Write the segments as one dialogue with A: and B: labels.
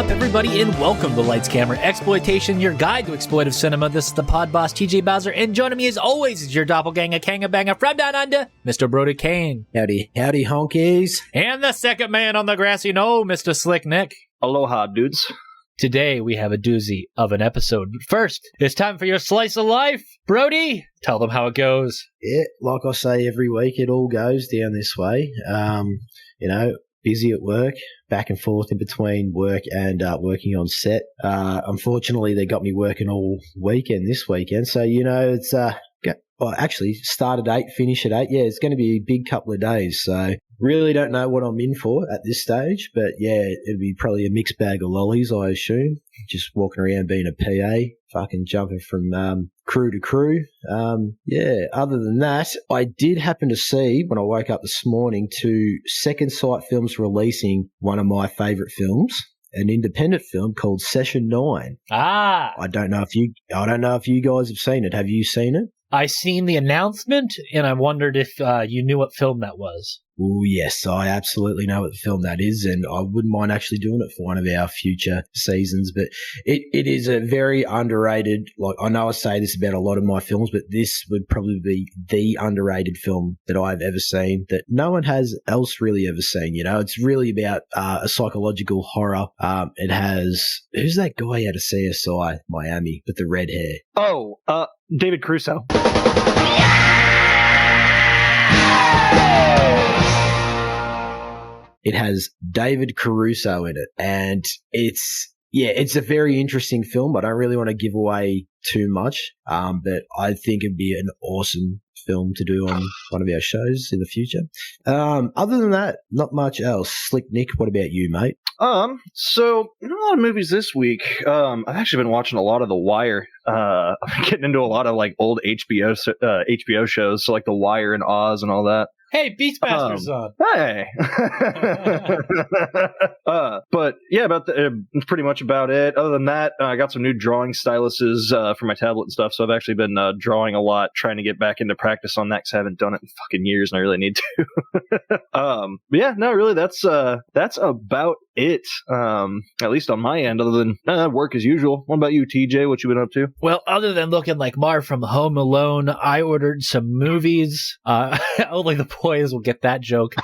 A: up, everybody, and welcome to Lights, Camera, Exploitation, your guide to exploitive cinema. This is the pod boss, TJ Bowser, and joining me as always is your doppelganger, Kanga-Banger from down under, Mr. Brody Kane.
B: Howdy, honkies.
A: And the second man on the grassy knoll, Mr. Slick Nick.
C: Aloha, dudes.
A: Today, we have a doozy of an episode. But first, it's time for your slice of life. Brody, tell them how it goes.
B: Yeah, like I say every week, it all goes down this way. Busy at work, back and forth in between work and working on set. Unfortunately, they got me working all weekend this weekend. So, it's actually start at 8, finish at 8. Yeah, it's going to be a big couple of days. So really don't know what I'm in for at this stage. But yeah, it'll be probably a mixed bag of lollies, I assume. Just walking around being a PA, fucking jumping from crew to crew. Other than that, I did happen to see, when I woke up this morning, 2 Second Sight Films releasing one of my favourite films, an independent film called Session 9. I don't know if you guys have seen it. Have you seen it?
A: I seen the announcement, and I wondered if you knew what film that was.
B: Oh, yes, I absolutely know what film that is, and I wouldn't mind actually doing it for one of our future seasons. But it is a very underrated, I know I say this about a lot of my films, but this would probably be the underrated film that I've ever seen that no one has else really ever seen. It's really about a psychological horror. It has, who's that guy out of CSI Miami with the red hair?
C: Oh, David Caruso.
B: It has David Caruso in it, and it's a very interesting film. I don't really want to give away too much, but I think it'd be an awesome film to do on one of our shows in the future. Other than that, not much else. Slick Nick, what about you, mate?
C: So a lot of movies this week. I've actually been watching a lot of The Wire. I've been getting into a lot of old HBO shows, so like The Wire and Oz and all that.
A: Hey, Beastmaster's on.
C: Hey. But yeah, pretty much about it. Other than that, I got some new drawing styluses for my tablet and stuff, so I've actually been drawing a lot, trying to get back into practice on that because I haven't done it in fucking years, and I really need to. But yeah, no, really, that's about it. At least on my end, other than work as usual. What about you, TJ? What you been up to?
A: Well, other than looking like Marv from Home Alone, I ordered some movies. Only the boys will get that joke.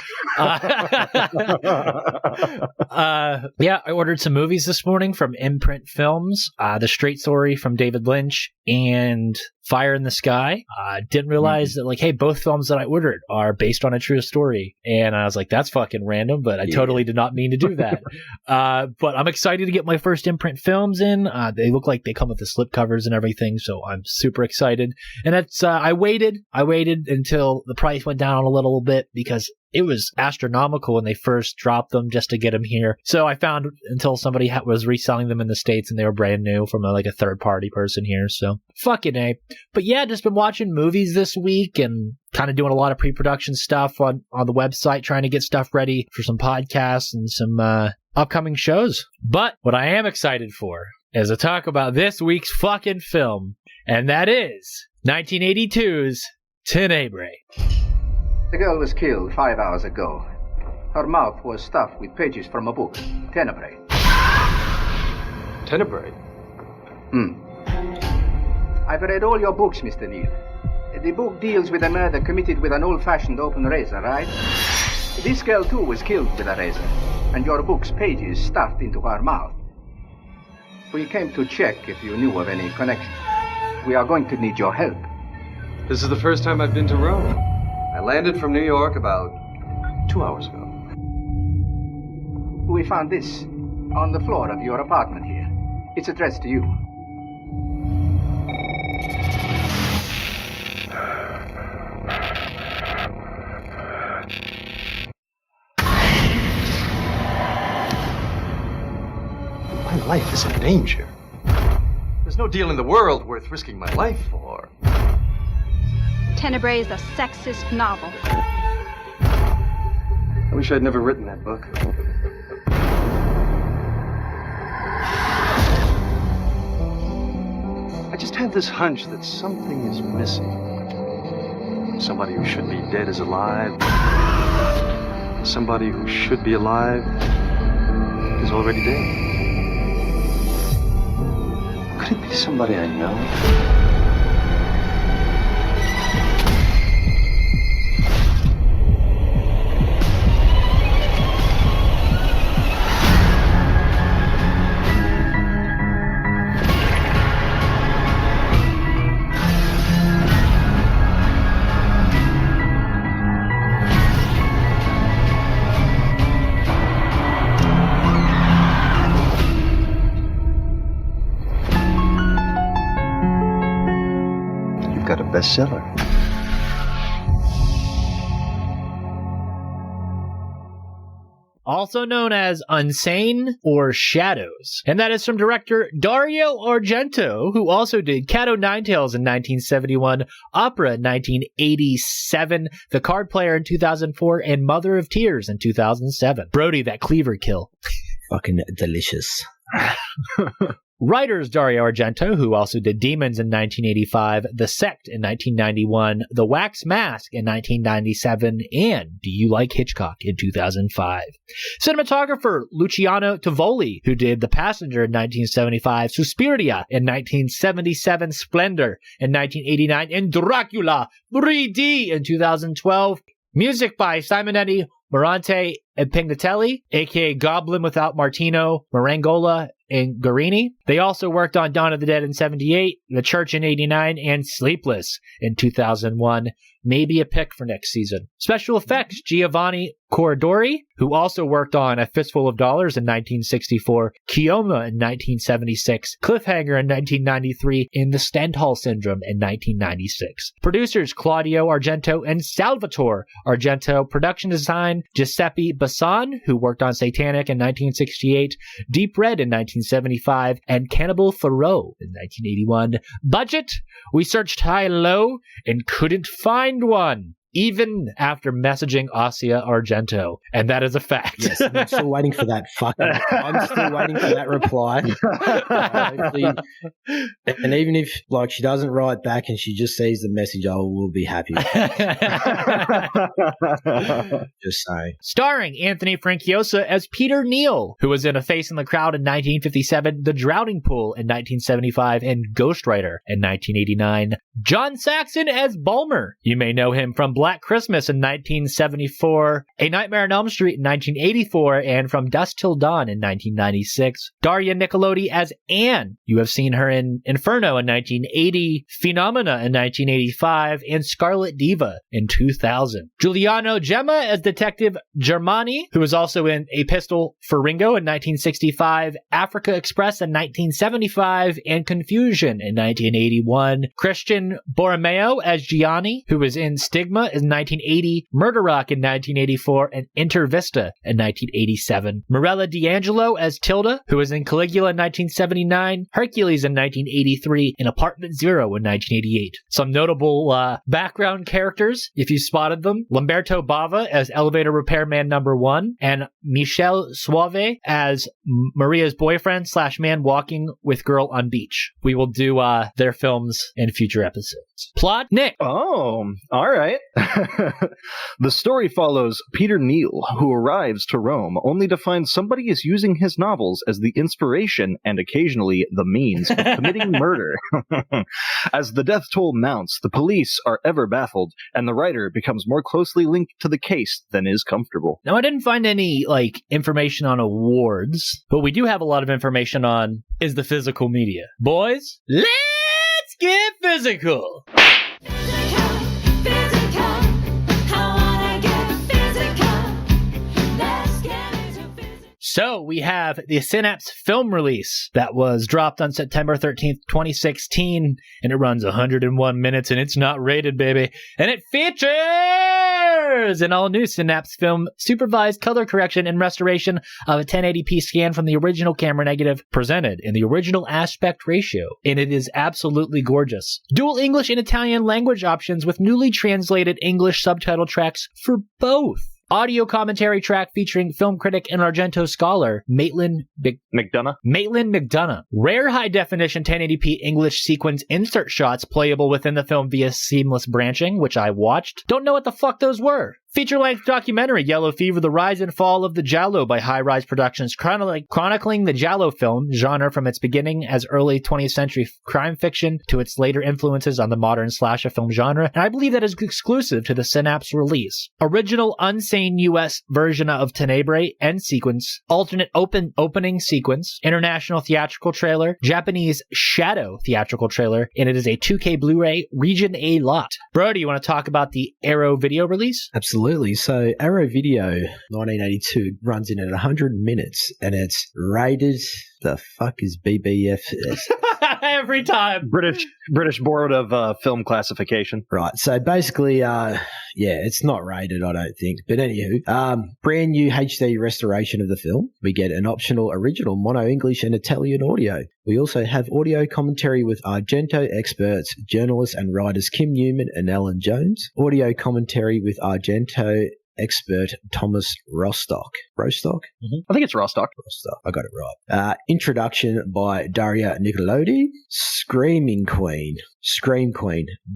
A: Yeah, I ordered some movies this morning from Imprint Films. The Straight Story from David Lynch and Fire in the Sky. Didn't realize that, hey, both films that I ordered are based on a true story. And I was like, that's fucking random, but I totally did not mean to do that. But I'm excited to get my first Imprint Films in. They look like they come with the slipcovers and everything, so I'm super excited. And that's I waited until the price went down a little bit because it was astronomical when they first dropped them just to get them here. So I found until somebody was reselling them in the States and they were brand new from a third-party person here. So fucking A. But yeah, just been watching movies this week and kind of doing a lot of pre-production stuff on the website, trying to get stuff ready for some podcasts and some upcoming shows. But what I am excited for is to talk about this week's fucking film, and that is 1982's Tenebrae.
D: The girl was killed 5 hours ago. Her mouth was stuffed with pages from a book, Tenebrae.
E: Tenebrae?
D: I've read all your books, Mr. Neal. The book deals with a murder committed with an old-fashioned open razor, right? This girl, too, was killed with a razor, and your book's pages stuffed into her mouth. We came to check if you knew of any connection. We are going to need your help.
E: This is the first time I've been to Rome. I landed from New York about 2 hours ago.
D: We found this on the floor of your apartment here. It's addressed to you.
E: My life is in danger. There's no deal in the world worth risking my life for.
F: Tenebrae is a sexist novel.
E: I wish I'd never written that book. I just have this hunch that something is missing. Somebody who should be dead is alive. Somebody who should be alive is already dead. Could it be somebody I know? Got a bestseller.
A: Also known as Unsane or Shadows. And that is from director Dario Argento, who also did Cat O' Nine Tails in 1971, Opera in 1987, The Card Player in 2004, and Mother of Tears in 2007. Brody, that cleaver kill.
B: Fucking delicious.
A: Writers Dario Argento, who also did Demons in 1985, The Sect in 1991, The Wax Mask in 1997, and Do You Like Hitchcock in 2005. Cinematographer Luciano Tovoli, who did The Passenger in 1975, Suspiria in 1977, Splendor in 1989, and Dracula 3D in 2012. Music by Simonetti, Morante, and Pignatelli, aka Goblin without Martino, Marangola, and Guarini. They also worked on Dawn of the Dead in 78, The Church in 89, and Sleepless in 2001. Maybe a pick for next season. Special effects, Giovanni Corridori, who also worked on A Fistful of Dollars in 1964, Kioma in 1976, Cliffhanger in 1993, and The Stendhal Syndrome in 1996. Producers, Claudio Argento and Salvatore Argento. Production design, Giuseppe Bassan, who worked on Satanic in 1968, Deep Red in 1975, and Cannibal Thoreau in 1981. Budget, we searched high and low and couldn't find one, even after messaging Asia Argento. And that is a fact.
B: Yes, I'm still waiting for that I'm still waiting for that reply. And even if she doesn't write back and she just sees the message, I will be happy. Just saying.
A: Starring Anthony Franciosa as Peter Neal, who was in A Face in the Crowd in 1957, The Drowning Pool in 1975, and Ghostwriter in 1989. John Saxon as Bulmer. You may know him from Black Christmas in 1974, A Nightmare on Elm Street in 1984, and From Dusk Till Dawn in 1996. Daria Nicolodi as Anne. You have seen her in Inferno in 1980, Phenomena in 1985, and Scarlet Diva in 2000. Giuliano Gemma as Detective Germani, who was also in A Pistol for Ringo in 1965, Africa Express in 1975, and Confusion in 1981. Christian Borromeo as Gianni, who was in Stigma in 1980, Murder Rock in 1984, and Intervista in 1987. Morella D'Angelo as Tilda, who was in Caligula in 1979, Hercules in 1983, and Apartment Zero in 1988. Some notable background characters, if you spotted them: Lamberto Bava as Elevator Repairman number 1, and Michel Suave as Maria's boyfriend / man walking with girl on beach. We will do their films in future episodes. Plot, Nick.
C: Oh, all right. The story follows Peter Neal, who arrives to Rome only to find somebody is using his novels as the inspiration and occasionally the means of committing murder. As the death toll mounts, the police are ever baffled, and the writer becomes more closely linked to the case than is comfortable.
A: Now, I didn't find any information on awards, but we do have a lot of information on is the physical media. Boys, let's get physical. So we have the Synapse film release that was dropped on September 13th, 2016, and it runs 101 minutes, and it's not rated, baby. And it features an all-new Synapse film supervised color correction and restoration of a 1080p scan from the original camera negative, presented in the original aspect ratio, and it is absolutely gorgeous. Dual English and Italian language options with newly translated English subtitle tracks for both. Audio commentary track featuring film critic and Argento scholar Maitland McDonough. Rare high-definition 1080p English sequence insert shots playable within the film via seamless branching, which I watched. Don't know what the fuck those were. Feature-length documentary, Yellow Fever, The Rise and Fall of the Giallo by High Rise Productions, chronicling the Giallo film genre from its beginning as early 20th century crime fiction to its later influences on the modern slasher film genre, and I believe that is exclusive to the Synapse release. Original unsane US version of Tenebrae, end sequence, alternate opening sequence, international theatrical trailer, Japanese shadow theatrical trailer, and it is a 2K Blu-ray Region A lot. Bro, do you want to talk about the Arrow video release?
B: Absolutely. So Arrow Video 1982 runs in at 100 minutes and it's rated, the fuck is BBFS?
A: Every time.
C: British Board of Film Classification.
B: Right. So basically, it's not rated, I don't think. But anywho, brand new HD restoration of the film. We get an optional original mono English and Italian audio. We also have audio commentary with Argento experts, journalists and writers Kim Newman and Alan Jones. Audio commentary with Argento expert Thomas Rostock. Rostock?
C: Mm-hmm. I think it's Rostock.
B: Rostock. I got it right. Introduction by Dario Argento. Scream Queen.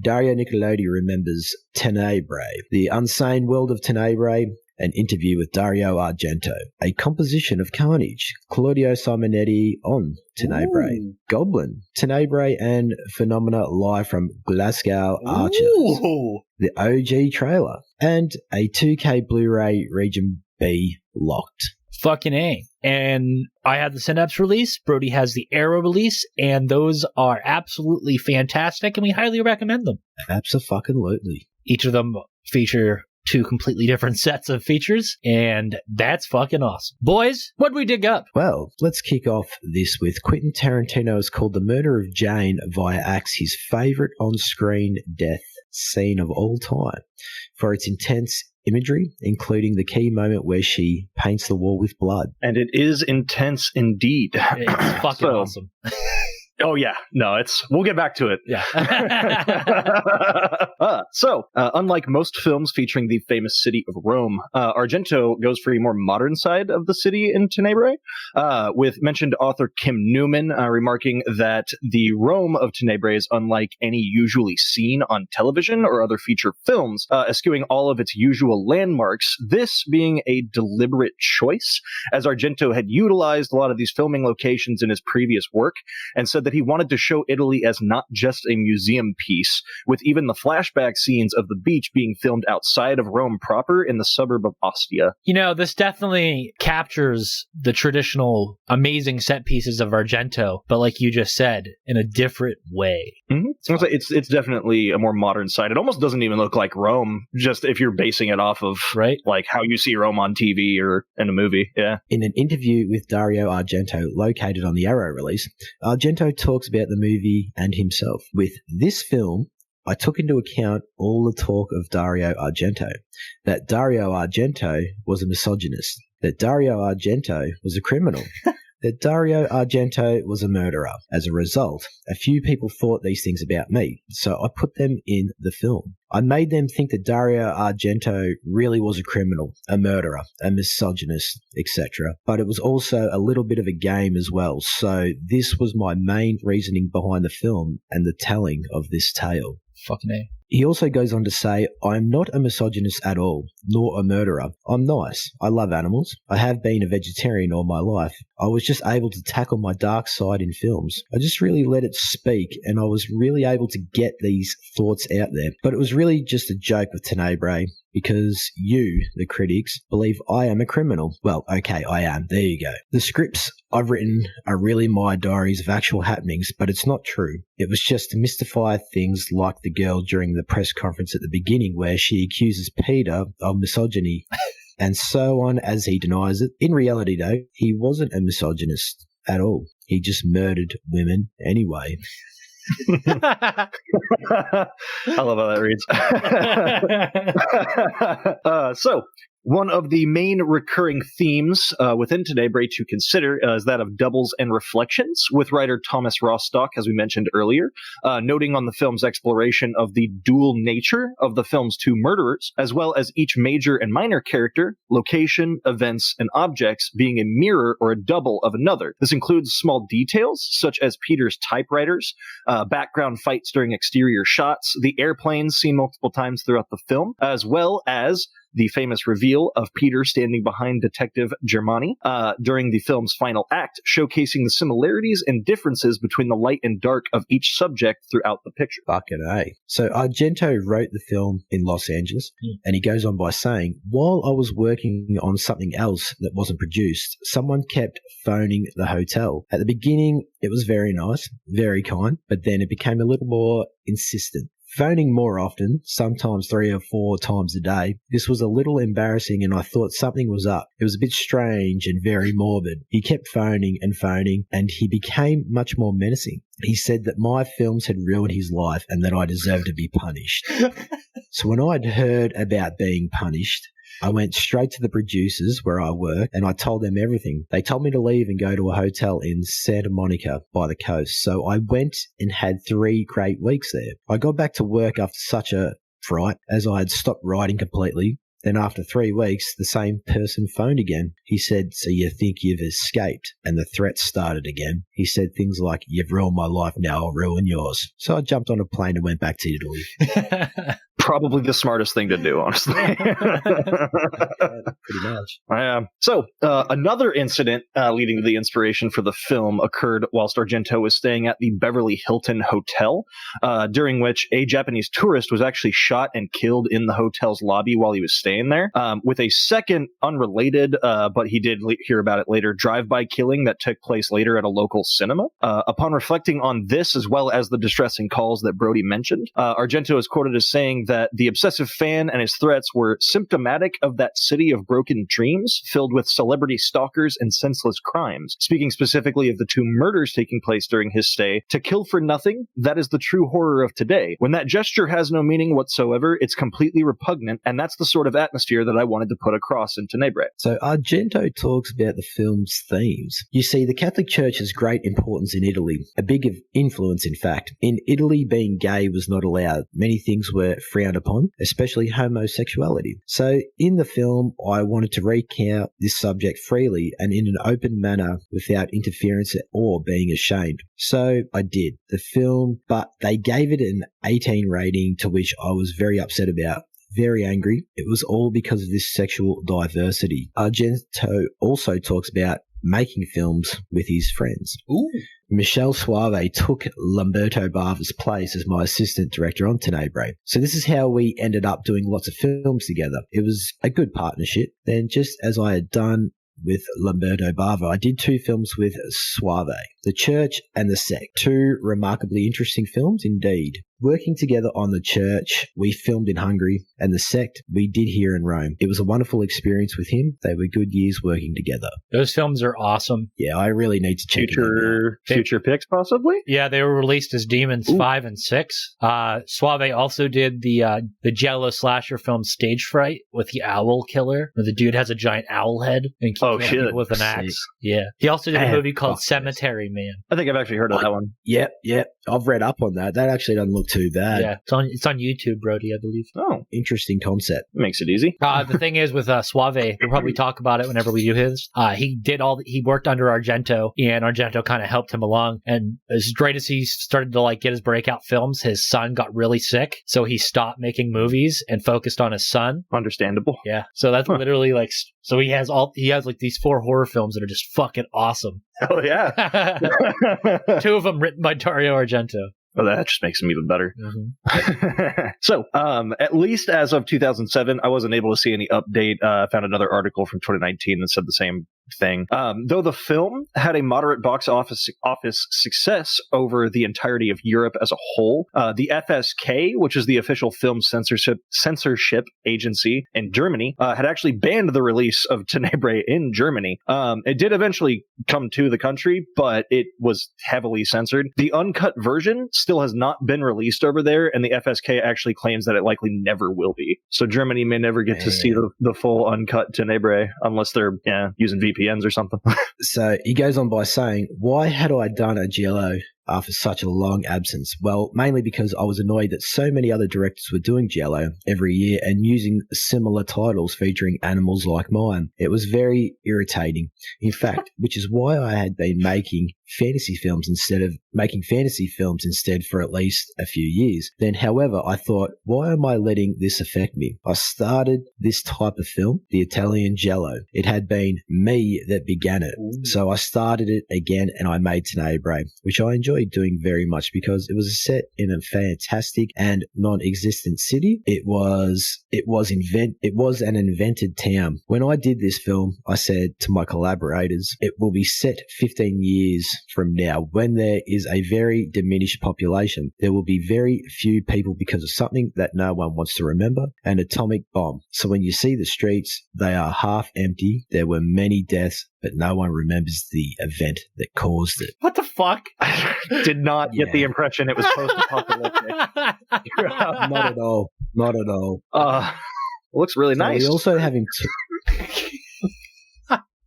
B: Dario Argento remembers Tenebrae. The Unsane World of Tenebrae. An interview with Dario Argento. A composition of Carnage. Claudio Simonetti on Tenebrae. Ooh. Goblin. Tenebrae and Phenomena live from Glasgow Archers.
C: Ooh.
B: The OG trailer. And a 2K Blu-ray Region B locked.
A: Fucking A. And I have the Synapse release. Brody has the Arrow release. And those are absolutely fantastic. And we highly recommend them.
B: Abso-fucking-lutely.
A: Each of them feature two completely different sets of features, and that's fucking awesome. Boys, what'd we dig up?
B: Well, let's kick off this with Quentin Tarantino has called The Murder of Jane via Axe his favourite on-screen death scene of all time for its intense imagery, including the key moment where she paints the wall with blood.
C: And it is intense indeed.
A: It's fucking awesome.
C: Oh, yeah. No, we'll get back to it.
A: Yeah.
C: Unlike most films featuring the famous city of Rome, Argento goes for a more modern side of the city in Tenebrae, with mentioned author Kim Newman remarking that the Rome of Tenebrae is unlike any usually seen on television or other feature films, eschewing all of its usual landmarks, this being a deliberate choice, as Argento had utilized a lot of these filming locations in his previous work, and said that he wanted to show Italy as not just a museum piece, with even the flashback scenes of the beach being filmed outside of Rome proper in the suburb of Ostia.
A: You know, this definitely captures the traditional amazing set pieces of Argento, but like you just said, in a different way.
C: Mm-hmm. It's definitely a more modern side. It almost doesn't even look like Rome, just if you're basing it off of like how you see Rome on TV or in a movie. Yeah.
B: In an interview with Dario Argento, located on the Arrow release, Argento talks about the movie and himself. With this film, I took into account all the talk of Dario Argento, that Dario Argento was a misogynist, that Dario Argento was a criminal, that Dario Argento was a murderer. As a result, a few people thought these things about me, so I put them in the film. I made them think that Dario Argento really was a criminal, a murderer, a misogynist, etc. But it was also a little bit of a game as well, so this was my main reasoning behind the film and the telling of this tale.
A: Fucking A.
B: He also goes on to say, I'm not a misogynist at all, nor a murderer. I'm nice. I love animals. I have been a vegetarian all my life. I was just able to tackle my dark side in films. I just really let it speak, and I was really able to get these thoughts out there. But it was really just a joke with Tenebrae, because you, the critics, believe I am a criminal. Well, okay, I am. There you go. The scripts I've written are really my diaries of actual happenings, but it's not true. It was just to mystify things like the girl during the press conference at the beginning where she accuses Peter of misogyny and so on as he denies it. In reality, though, he wasn't a misogynist at all. He just murdered women anyway.
C: I love how that reads. One of the main recurring themes within Tenebrae to consider is that of doubles and reflections, with writer Thomas Rostock, as we mentioned earlier, noting on the film's exploration of the dual nature of the film's two murderers, as well as each major and minor character, location, events, and objects being a mirror or a double of another. This includes small details, such as Peter's typewriters, background fights during exterior shots, the airplanes seen multiple times throughout the film, as well as the famous reveal of Peter standing behind Detective Germani during the film's final act, showcasing the similarities and differences between the light and dark of each subject throughout the picture.
B: Fucking A. So Argento wrote the film in Los Angeles, and he goes on by saying, while I was working on something else that wasn't produced, someone kept phoning the hotel. At the beginning, it was very nice, very kind, but then it became a little more insistent. Phoning more often, sometimes 3 or 4 times a day. This was a little embarrassing and I thought something was up. It was a bit strange and very morbid. He kept phoning and he became much more menacing. He said that my films had ruined his life and that I deserved to be punished. So when I'd heard about being punished, I went straight to the producers where I work and I told them everything. They told me to leave and go to a hotel in Santa Monica by the coast. So I went and had 3 great weeks there. I got back to work after such a fright as I had stopped writing completely. Then after 3 weeks, the same person phoned again. He said, so you think you've escaped? And the threats started again. He said things like, you've ruined my life, now I'll ruin yours. So I jumped on a plane and went back to Italy.
C: Probably the smartest thing to do, honestly.
B: Pretty much.
C: So, another incident leading to the inspiration for the film occurred whilst Argento was staying at the Beverly Hilton Hotel, during which a Japanese tourist was actually shot and killed in the hotel's lobby while he was staying there, with a second unrelated, but he did hear about it later, drive-by killing that took place later at a local cinema. Upon reflecting on this, as well as the distressing calls that Brody mentioned, Argento is quoted as saying that the obsessive fan and his threats were symptomatic of that city of broken dreams filled with celebrity stalkers and senseless crimes. Speaking specifically of the 2 murders taking place during his stay, to kill for nothing, that is the true horror of today. When that gesture has no meaning whatsoever, it's completely repugnant, and that's the sort of atmosphere that I wanted to put across in Tenebrae.
B: So Argento talks about the film's themes. You see, the Catholic Church has great importance in Italy, a big influence in fact. In Italy, being gay was not allowed. Many things were frowned upon, especially homosexuality. So in the film, I wanted to recount this subject freely and in an open manner without interference or being ashamed. So I did the film, but they gave it an 18 rating, to which I was very upset about. Very angry. It was all because of this sexual diversity. Argento also talks about making films with his friends.
A: Ooh.
B: Michelle Suave took Lamberto Bava's place as my assistant director on Tenebrae. So this is how we ended up doing lots of films together. It was a good partnership. Then, just as I had done with Lamberto Bava, I did 2 films with Suave, The Church and The Sect. 2 remarkably interesting films indeed. Working together on The Church, we filmed in Hungary, and The Sect, we did here in Rome. It was a wonderful experience with him. They were good years working together.
A: Those films are awesome.
B: Yeah, I really need to check
C: Future picks, possibly?
A: Yeah, they were released as Demons 5 and 6. Suave also did the giallo slasher film Stage Fright with the owl killer, where the dude has a giant owl head and keeps people with an axe. Yeah. He also did a movie called Cemetery Man.
C: I think I've actually heard of that one.
B: Yep. I've read up on that. That actually doesn't look too bad.
A: Yeah, it's on YouTube, Brody, I believe.
C: Oh,
B: interesting concept.
C: Makes it easy.
A: The thing is with Suave, we'll probably talk about it whenever we do his. He worked under Argento, and Argento kind of helped him along. And as great as he started to get his breakout films, his son got really sick, so he stopped making movies and focused on his son.
C: Understandable.
A: Yeah, so that's literally so he has these 4 horror films that are just fucking awesome.
C: Oh yeah.
A: 2 of them written by Dario Argento.
C: Oh, that just makes them even better.
A: Mm-hmm.
C: So, at least as of 2007, I wasn't able to see any update. I found another article from 2019 that said the same thing. Though the film had a moderate box office success over the entirety of Europe as a whole, the FSK, which is the official film censorship agency in Germany, had actually banned the release of Tenebrae in Germany. It did eventually come to the country, but it was heavily censored. The uncut version still has not been released over there, and the FSK actually claims that it likely never will be. So Germany may never get to see the full uncut Tenebrae unless they're using VPNs or something.
B: So he goes on by saying, why had I done a giallo after such a long absence? Well, mainly because I was annoyed that so many other directors were doing giallo every year and using similar titles featuring animals like mine. It was very irritating. In fact, which is why I had been making fantasy films instead for at least a few years. Then, however, I thought, why am I letting this affect me? I started this type of film, the Italian giallo. It had been me that began it. So I started it again and I made Tenebrae, which I enjoyed doing very much because it was set in a fantastic and non-existent city. It was an invented town. When I did this film, I said to my collaborators, it will be set 15 years from now when there is a very diminished population. There will be very few people because of something that no one wants to remember, an atomic bomb. So when you see the streets, they are half empty. There were many deaths, but no one remembers the event that caused it.
A: What the fuck?
C: I did not get the impression it was post-apocalyptic.
B: Not at all. Not at all.
C: Looks really nice.
B: We also have him.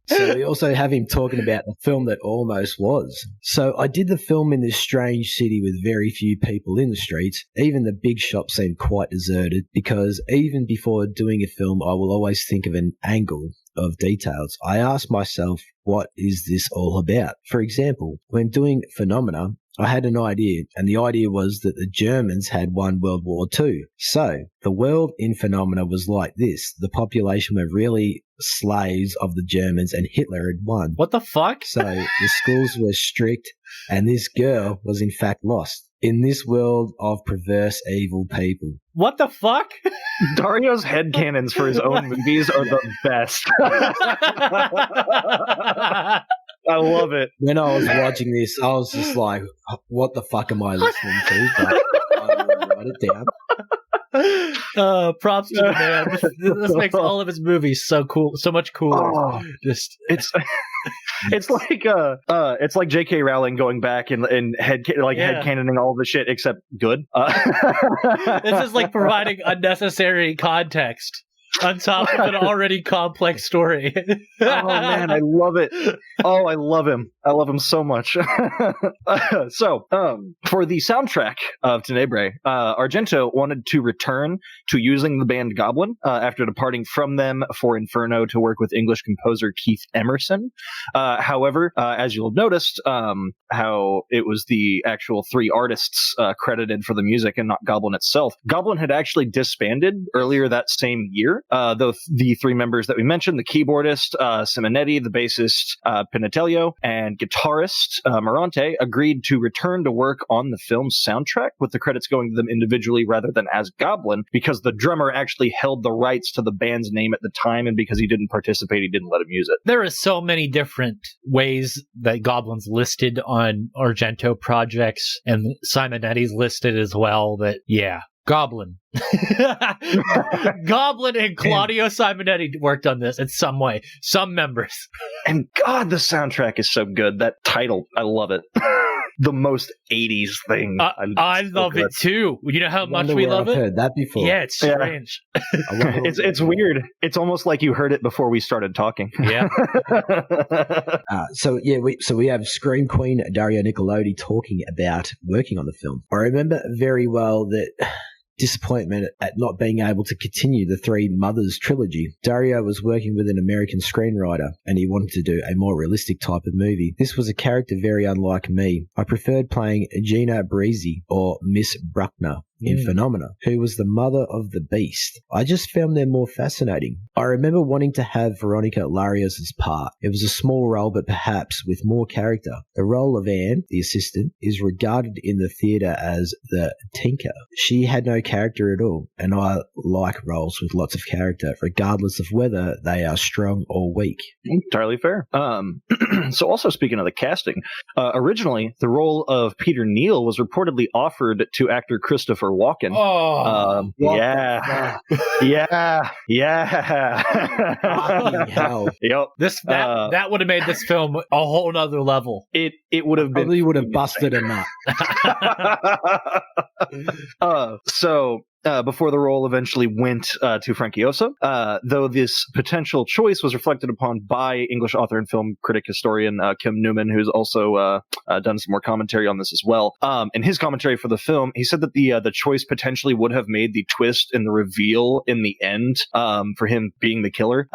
B: So we also have him talking about the film that almost was. So I did the film in this strange city with very few people in the streets. Even the big shops seemed quite deserted because even before doing a film, I will always think of an angle of details. I asked myself, what is this all about? For example, when doing Phenomena, I had an idea, and the idea was that the Germans had won World War II. So, the world in Phenomena was like this. The population were really slaves of the Germans, and Hitler had won.
A: What the fuck?
B: So, the schools were strict, and this girl was in fact lost in this world of perverse, evil people.
A: What the fuck?
C: Dario's headcanons for his own movies are the best. I love it.
B: When I was watching this, I was just like, what the fuck am I listening to? But I wrote it down.
A: Props to the man. This makes all of his movies so cool, so much cooler.
C: It's like J.K. Rowling going back and headcanoning all the shit except good.
A: This is like providing unnecessary context on top of an already complex story.
C: Oh man, I love it. Oh, I love him. I love him so much. So, for the soundtrack of Tenebrae, Argento wanted to return to using the band Goblin after departing from them for Inferno to work with English composer Keith Emerson. However, as you'll have noticed, how it was the actual three artists credited for the music and not Goblin itself. Goblin had actually disbanded earlier that same year. The three members that we mentioned, the keyboardist Simonetti, the bassist Pinatello, and guitarist Morante, agreed to return to work on the film's soundtrack, with the credits going to them individually rather than as Goblin, because the drummer actually held the rights to the band's name at the time, and because he didn't participate, he didn't let him use it.
A: There are so many different ways that Goblin's listed on Argento projects, and Simonetti's listed as well, that, yeah. Goblin. Goblin and Claudio Simonetti worked on this in some way. Some members.
C: And God, the soundtrack is so good. That title, I love it. The most 80s thing.
A: I love it too. You know how much we love it?
B: I've heard that before.
A: Yeah, it's strange.
C: It's weird. It's almost like you heard it before we started talking.
A: Yeah.
B: We have Scream Queen Dario Argento talking about working on the film. I remember very well that disappointment at not being able to continue the Three Mothers trilogy. Dario was working with an American screenwriter and he wanted to do a more realistic type of movie. This was a character very unlike me. I preferred playing Gina Breezy or Miss Bruckner in Phenomena, who was the mother of the beast. I just found them more fascinating. I remember wanting to have Veronica Larios' part. It was a small role, but perhaps with more character. The role of Anne, the assistant, is regarded in the theatre as the tinker. She had no character at all, and I like roles with lots of character, regardless of whether they are strong or weak.
C: Entirely fair. So also speaking of the casting, originally the role of Peter Neal was reportedly offered to actor Christopher Walken. Yeah. Yep.
A: That would have made this film a whole nother level.
C: It would have been,
B: probably would have busted him up.
C: So before the role eventually went to Franciosa, though this potential choice was reflected upon by English author and film critic historian Kim Newman, who's also done some more commentary on this as well. In his commentary for the film, he said that the choice potentially would have made the twist and the reveal in the end for him being the killer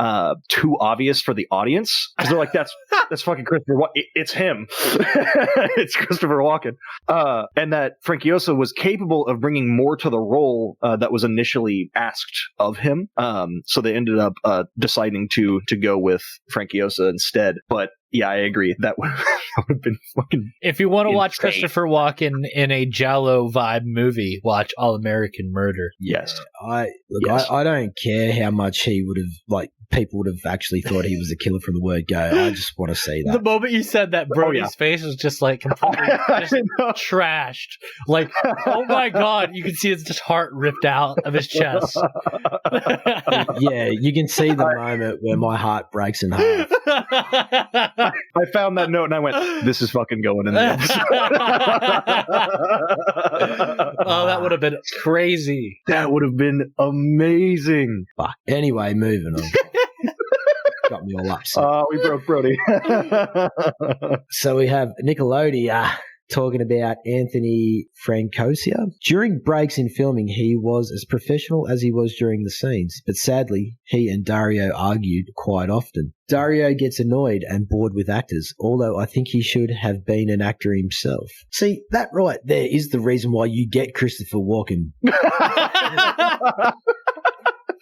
C: too obvious for the audience, because they're like, that's fucking Christopher it's him. It's Christopher Walken. And that Franciosa was capable of bringing more to the role that was initially asked of him. So they ended up deciding to go with Franciosa instead. But yeah, I agree. That would have been fucking
A: If you want to
C: insane.
A: watch Christopher Walken in a giallo vibe movie, watch All American Murder.
C: Yes.
B: I
C: Yes.
B: don't care how much he would have, like, people would have actually thought he was the killer from the word go. I just want to see
A: The
B: that.
A: moment you said that, Brody's
C: yeah.
A: face was just like completely just
C: I know.
A: trashed. Like, oh my god, you can see his just heart ripped out of his chest.
B: Yeah, you can see the moment where my heart breaks in half.
C: I found that note and I went, this is fucking going in the episode.
A: Oh, that would have been crazy.
C: That would have been amazing.
B: Fuck. Anyway, moving on. Got me all upset.
C: We broke Brody.
B: So we have Nickelodeon talking about Anthony Franciosa. During breaks in filming, he was as professional as he was during the scenes, but sadly, he and Dario argued quite often. Dario gets annoyed and bored with actors, although I think he should have been an actor himself. See, that right there is the reason why you get Christopher Walken.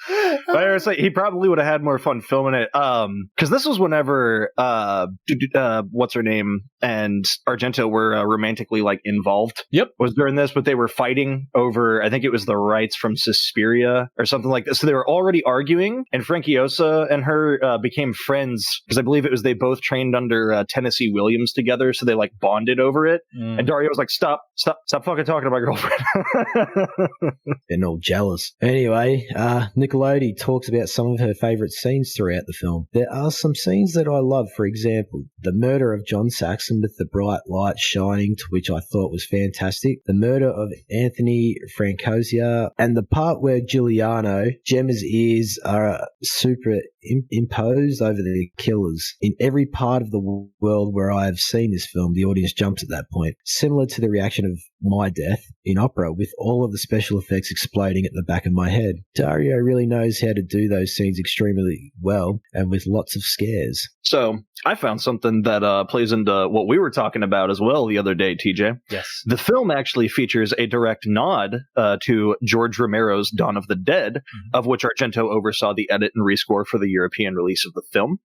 C: I was like, he probably would have had more fun filming it. Because this was whenever what's her name and Argento were romantically like involved.
A: Yep.
C: Was during this, but they were fighting over, I think it was the rights from Suspiria or something like this. So they were already arguing, and Franciosa and her became friends because I believe it was they both trained under Tennessee Williams together, so they like bonded over it. And Dario was like, stop fucking talking to my girlfriend.
B: They're all jealous. Anyway, Nickelodeon talks about some of her favourite scenes throughout the film. There are some scenes that I love, for example, the murder of John Saxon with the bright light shining, to which I thought was fantastic, the murder of Anthony Franciosa, and the part where Gemma's ears are superimposed over the killers. In every part of the world where I have seen this film, the audience jumps at that point, similar to the reaction of my death in opera, with all of the special effects exploding at the back of my head. Dario really knows how to do those scenes extremely well and with lots of scares.
C: So I found something that plays into what we were talking about as well the other day, TJ.
A: Yes.
C: The film actually features a direct nod to George Romero's Dawn of the Dead, of which Argento oversaw the edit and rescore for the European release of the film,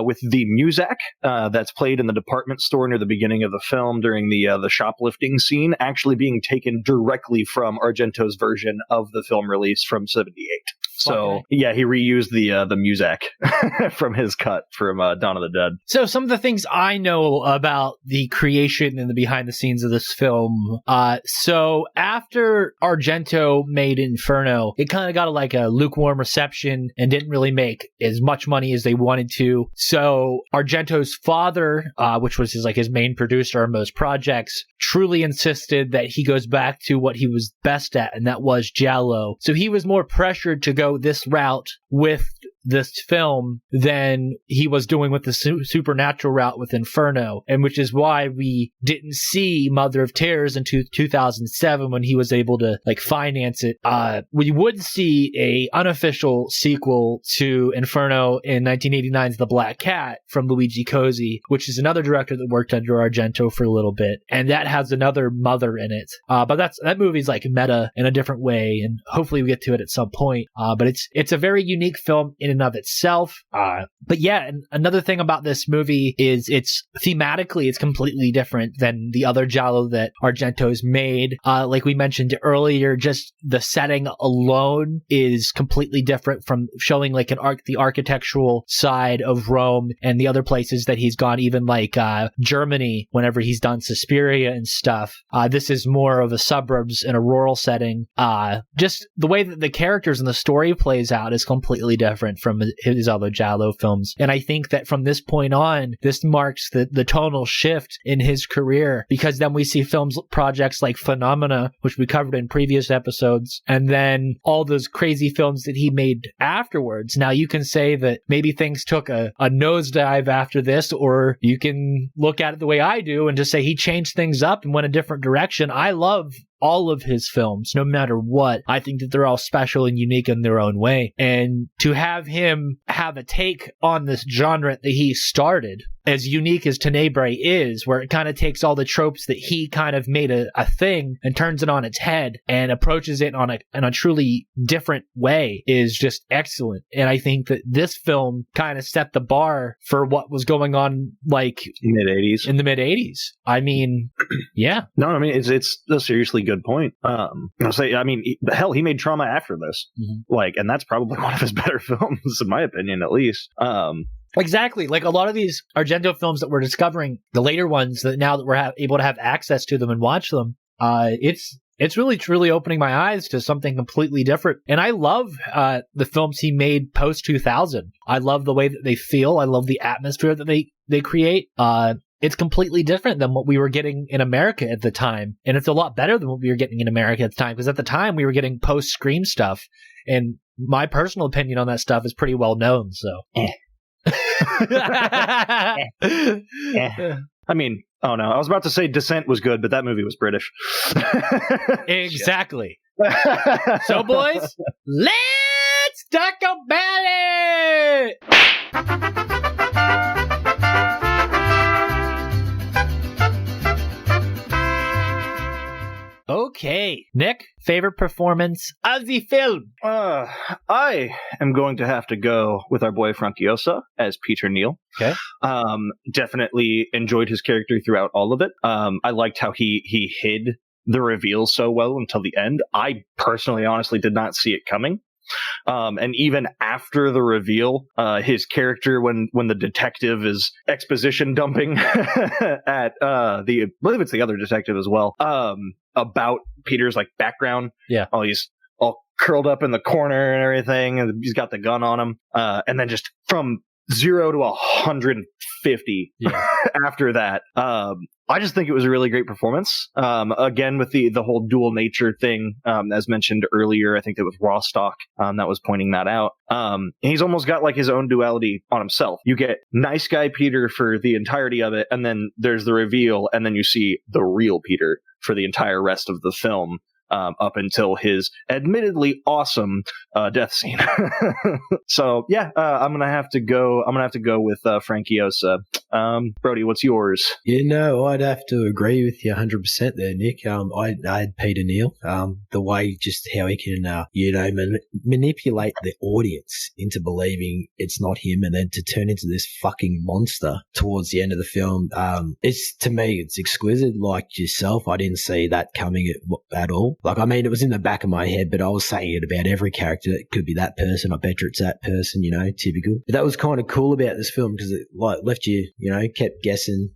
C: with the muzak that's played in the department store near the beginning of the film during the shoplifting scene actually being taken directly from Argento's version of the film release from 78. So,
A: Okay.
C: yeah, he reused the muzak from his cut from Dawn of the Dead.
A: So some of the things I know about the creation and the behind the scenes of this film. So after Argento made Inferno, it kind of got a lukewarm reception and didn't really make as much money as they wanted to. So Argento's father, which was his main producer on most projects, truly insisted that he goes back to what he was best at, and that was giallo. So he was more pressured to go this route with this film than he was doing with the supernatural route with Inferno, and which is why we didn't see Mother of Tears until 2007 when he was able to finance it. We would see a unofficial sequel to Inferno in 1989's The Black Cat from Luigi Cozzi, which is another director that worked under Argento for a little bit, and that has another mother in it. But that movie's meta in a different way, and hopefully we get to it at some point. But it's a very unique film in and of itself. But yeah, and another thing about this movie is it's thematically it's completely different than the other giallo that Argento's made. Like we mentioned earlier, just the setting alone is completely different from showing the architectural side of Rome and the other places that he's gone, even Germany, whenever he's done Suspiria and stuff. This is more of a suburbs in a rural setting. Just the way that the characters and the story plays out is completely different from his other giallo films. films. And I think that from this point on, this marks the tonal shift in his career, because then we see projects like Phenomena, which we covered in previous episodes, and then all those crazy films that he made afterwards. Now you can say that maybe things took a nosedive after this, or you can look at it the way I do and just say he changed things up and went a different direction. I love all of his films, no matter what. I think that they're all special and unique in their own way. And to have him have a take on this genre that he started, as unique as Tenebrae is, where it kind of takes all the tropes that he kind of made a thing and turns it on its head and approaches it in a truly different way, is just excellent. And I think that this film kind of set the bar for what was going on, like in the mid 80s. I mean, yeah.
C: No, I mean, it's a seriously good point. I'll say, I mean, hell, he made Trauma after this. Like, and that's probably one of his better films, in my opinion, at least.
A: Exactly. Like a lot of these Argento films that we're discovering, the later ones, that now that we're able to have access to them and watch them, it's really truly opening my eyes to something completely different. And I love the films he made post 2000. I love the way that they feel. I love the atmosphere that they create. It's completely different than what we were getting in America at the time. And it's a lot better than what we were getting in America at the time, because at the time we were getting post-Scream stuff. And my personal opinion on that stuff is pretty well known, so.
C: I mean, oh no, I was about to say Descent was good, but that movie was British.
A: Exactly. So, boys, let's talk about it! Okay, Nick, favorite performance of the film?
C: I am going to have to go with our boy Franciosa as Peter Neal.
A: Okay.
C: Definitely enjoyed his character throughout all of it. I liked how he hid the reveal so well until the end. I personally, honestly, did not see it coming. And even after the reveal, his character, when the detective is exposition dumping at I believe it's the other detective as well, about Peter's like background.
A: Yeah.
C: Oh, he's all curled up in the corner and everything, and he's got the gun on him. And then just from 0 to 150 after that. I just think it was a really great performance. Again, with the whole dual nature thing, as mentioned earlier, I think it was Rostock that was pointing that out. He's almost got like his own duality on himself. You get nice guy Peter for the entirety of it, and then there's the reveal, and then you see the real Peter for the entire rest of the film. Up until his admittedly awesome death scene. So yeah, I'm gonna have to go with Franciosa. Brody, what's yours?
B: You know, I'd have to agree with you 100% there, Nick. I had Peter Neal. The way just how he can manipulate the audience into believing it's not him, and then to turn into this fucking monster towards the end of the film. To me, it's exquisite. Like yourself, I didn't see that coming at all. Like, I mean, it was in the back of my head, but I was saying it about every character. It could be that person. I bet you it's that person, typical. But that was kind of cool about this film, because it like left you, kept guessing,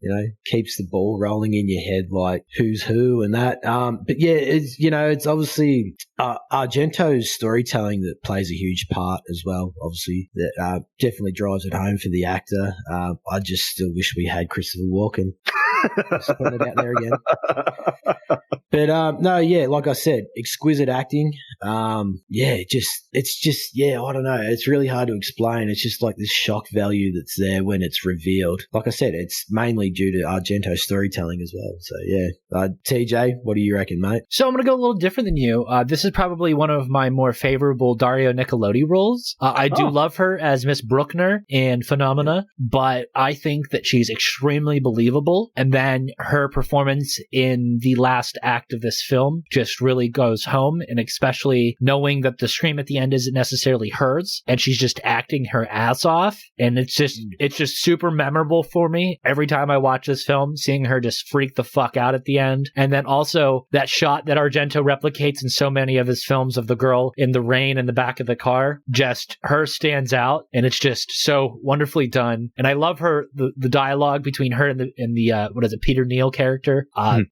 B: keeps the ball rolling in your head, like who's who and that. But yeah, it's obviously Argento's storytelling that plays a huge part as well. Obviously, that definitely drives it home for the actor. I just still wish we had Christopher Walken. Just put it out there again. But no, yeah, like I said, exquisite acting. It's just I don't know. It's really hard to explain. It's just like this shock value that's there when it's revealed. Like I said, it's mainly due to Argento's storytelling as well. So yeah, TJ, what do you reckon, mate?
A: So I'm gonna go a little different than you. This is probably one of my more favorable Dario Nicolodi roles. I do love her as Miss Bruckner in Phenomena, but I think that she's extremely believable. And then her performance in the last act of this film just really goes home, and especially knowing that the scream at the end isn't necessarily hers, and she's just acting her ass off. And it's just super memorable for me every time I watch this film, seeing her just freak the fuck out at the end. And then also that shot that Argento replicates in so many of his films of the girl in the rain in the back of the car, just her stands out, and it's just so wonderfully done. And I love her, the dialogue between her and the what is it, Peter Neal character,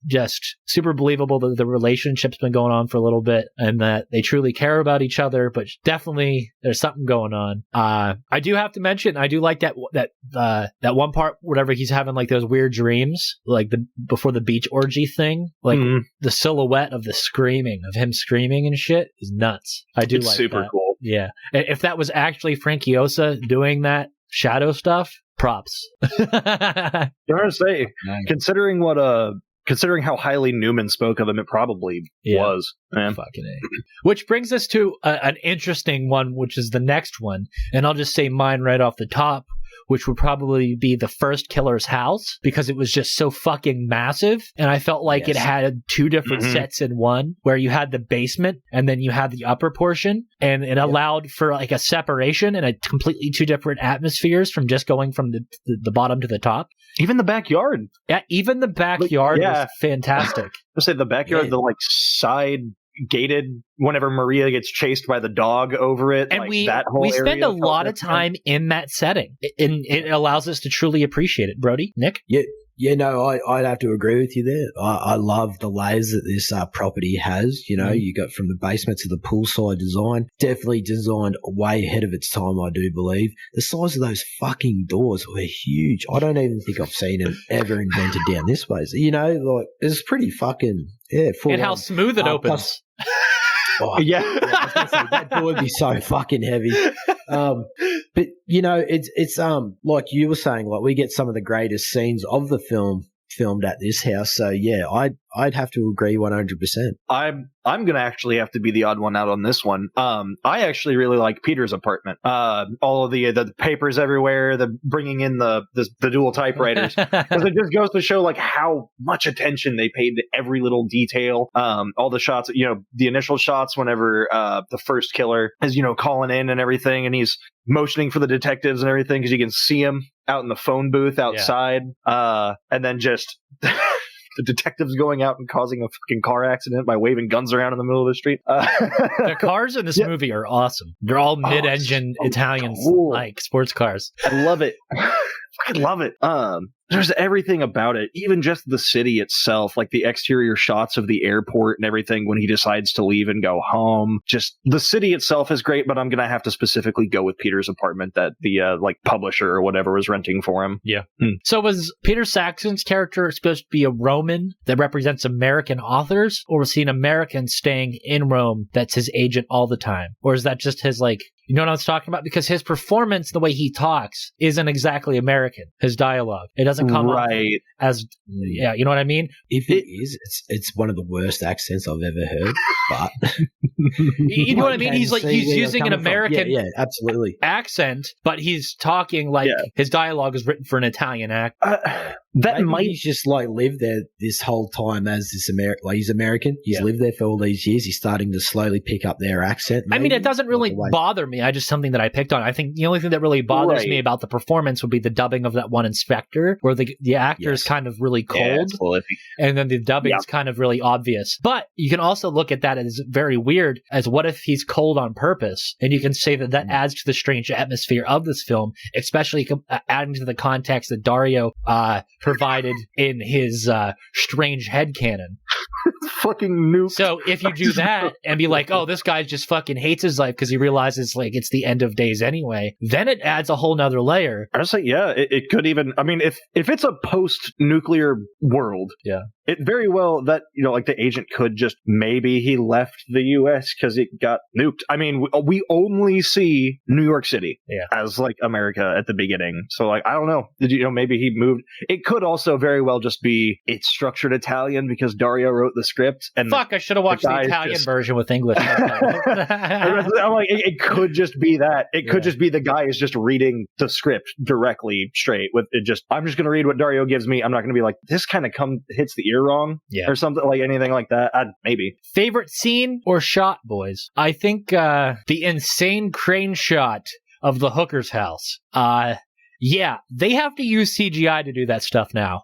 A: just super believable. believable that the relationship's been going on for a little bit and that they truly care about each other, but definitely there's something going on. I do have to mention, I do like that one part whenever he's having like those weird dreams, like before the beach orgy thing, like the silhouette of of him screaming and shit is nuts. I do like
C: super
A: that.
C: cool.
A: Yeah. If that was actually Frankie Osa doing that shadow stuff, props.
C: I want to say, considering how highly Newman spoke of him, it probably was. Man.
A: Fucking A. Which brings us to an interesting one, which is the next one. And I'll just say mine right off the top, which would probably be the first killer's house, because it was just so fucking massive. And I felt like it had two different sets in one, where you had the basement and then you had the upper portion. And it allowed for like a separation and a completely two different atmospheres from just going from the bottom to the top.
C: Even the backyard.
A: Yeah, even the backyard was fantastic.
C: I'll say the backyard, the like side gated whenever Maria gets chased by the dog over it.
A: And
C: like,
A: we
C: that whole
A: spend
C: area
A: a lot of time in that setting. And it allows us to truly appreciate it. Brody? Nick?
B: Yeah, no, I'd have to agree with you there. I love the layers that this property has. You know, you got from the basement to the poolside design. Definitely designed way ahead of its time, I do believe. The size of those fucking doors were huge. I don't even think I've seen them ever invented down this way. So, you know, like, it's pretty fucking,
A: and how smooth it opens.
B: I was gonna say, that door would be so fucking heavy. But you know, it's like you were saying, like we get some of the greatest scenes of the film filmed at this house. So yeah, I'd have to agree 100%.
C: I'm gonna actually have to be the odd one out on this one. I actually really like Peter's apartment. All of the papers everywhere, the bringing in the dual typewriters, because it just goes to show like how much attention they paid to every little detail. All the shots, you know, the initial shots whenever the first killer is, you know, calling in and everything, and he's motioning for the detectives and everything because you can see him out in the phone booth outside, and then just the detectives going out and causing a fucking car accident by waving guns around in the middle of the street.
A: The cars in this movie are awesome. They're all mid-engine Italian like sports cars.
C: I love it. I love it. There's everything about it, even just the city itself, like the exterior shots of the airport and everything when he decides to leave and go home. Just the city itself is great, but I'm going to have to specifically go with Peter's apartment that the like publisher or whatever was renting for him.
A: Yeah. So was Peter Saxon's character supposed to be a Roman that represents American authors, or was he an American staying in Rome that's his agent all the time? Or is that just his, like, you know what I was talking about? Because his performance, the way he talks, isn't exactly American. His dialogue. It doesn't come up as, you know what I mean?
B: If it is, it's one of the worst accents I've ever heard. But
A: you know what I mean? He's using an American
B: absolutely
A: accent, but he's talking like his dialogue is written for an Italian actor.
B: He's just like lived there this whole time as this like he's American. He's lived there for all these years. He's starting to slowly pick up their accent.
A: I mean, it doesn't really bother me. I just something that I picked on. I think the only thing that really bothers me about the performance would be the dubbing of that one inspector, where the actor is kind of really cold, and then the dubbing is kind of really obvious. But you can also look at that as very weird. As what if he's cold on purpose? And you can say that adds to the strange atmosphere of this film, especially adding to the context that Dario provided in his strange headcanon.
C: Fucking nuke.
A: So if you do that and be like, oh, this guy just fucking hates his life because he realizes like it's the end of days anyway, then it adds a whole nother layer.
C: I was like, it could even, I mean, if it's a post-nuclear world, it very well that, you know, like the agent could just, maybe he left the U.S. because it got nuked. I mean, we only see New York City as like America at the beginning. So like, I don't know. Did you know, maybe he moved. It could also very well just be, it's structured Italian because Dario wrote the script. And
A: I should have watched the Italian version with English.
C: I'm like, it could just be that. It could just be the guy is just reading the script directly straight with it. Just, I'm just going to read what Dario gives me. I'm not going to be like, this kind of hits the ear wrong or something, like anything like that. Maybe.
A: Favorite scene or shot, boys? I think the insane crane shot of the hooker's house. They have to use CGI to do that stuff now.